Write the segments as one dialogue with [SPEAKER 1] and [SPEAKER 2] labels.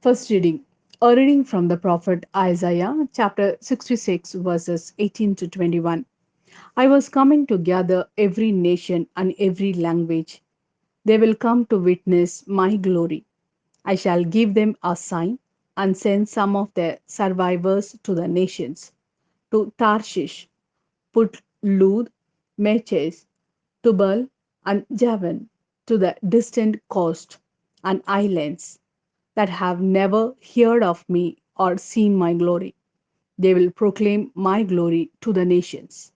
[SPEAKER 1] First reading. A reading from the prophet Isaiah, chapter 66, verses 18 to 21. I was coming to gather every nation and every language. They will come to witness my glory. I shall give them a sign and send some of their survivors to the nations, to Tarshish, Put Lud, Meches, Tubal, and Javan, to the distant coast and islands that have never heard of me or seen my glory. They will proclaim my glory to the nations.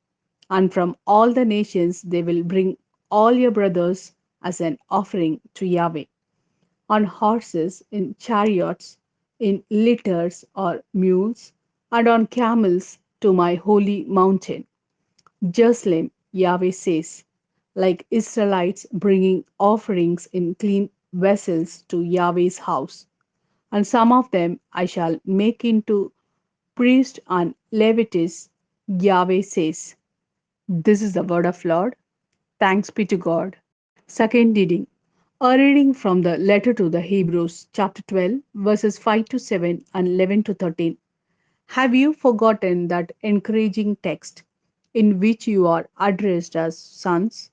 [SPEAKER 1] And from all the nations they will bring all your brothers as an offering to Yahweh, on horses, in chariots, in litters or mules, and on camels to my holy mountain. Jerusalem, Yahweh says, like Israelites bringing offerings in clean vessels to Yahweh's house. And some of them I shall make into priests and Levites, Yahweh says. This is the word of Lord. Thanks be to God. Second reading. A reading from the letter to the Hebrews, chapter 12, verses 5 to 7 and 11 to 13. Have you forgotten that encouraging text in which you are addressed as sons?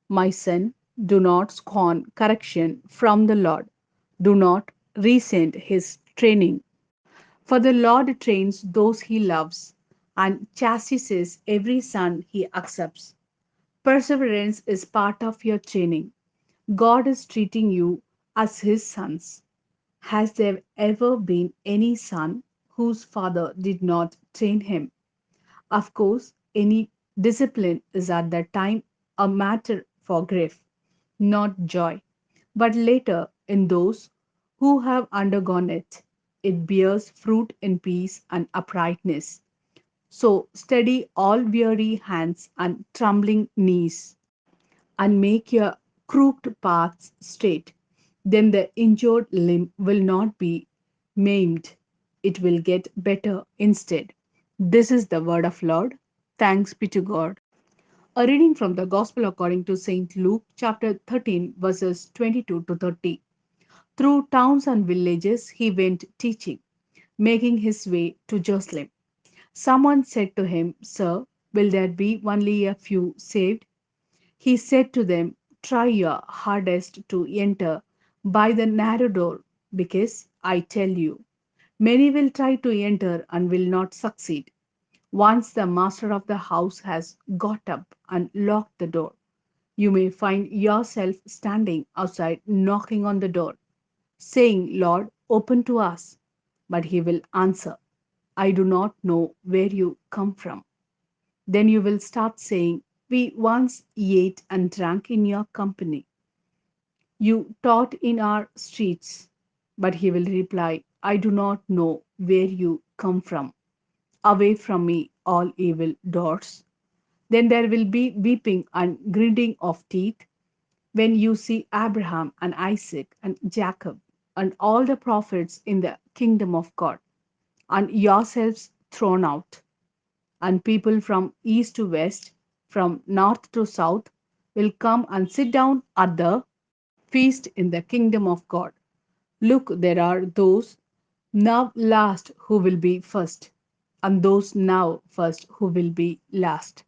[SPEAKER 1] My son, do not scorn correction from the Lord. Do not resent his training. For the Lord trains those he loves and chastises every son he accepts. Perseverance is part of your training. God is treating you as his sons. Has there ever been any son whose father did not train him? Of course, any discipline is at that time a matter for grief, not joy. But later, in those who have undergone it, it bears fruit in peace and uprightness. So steady all weary hands and trembling knees, and make your crooked paths straight. Then the injured limb will not be maimed, it will get better instead. This is the word of Lord. Thanks be to God. A reading from the Gospel according to St. Luke, chapter 13, verses 22 to 30. Through towns and villages he went teaching, making his way to Jerusalem. Someone said to him, Sir, will there be only a few saved? He said to them, Try your hardest to enter by the narrow door, because I tell you, many will try to enter and will not succeed. Once the master of the house has got up and locked the door, you may find yourself standing outside knocking on the door, saying, Lord, open to us. But he will answer, I do not know where you come from. Then you will start saying, We once ate and drank in your company. You taught in our streets. But he will reply, I do not know where you come from. Away from me, all evil doors. Then there will be weeping and grinding of teeth when you see Abraham and Isaac and Jacob and all the prophets in the kingdom of God, and yourselves thrown out. And people from east to west, from north to south, will come and sit down at the feast in the kingdom of God. Look, there are those now last who will be first, and those now first who will be last.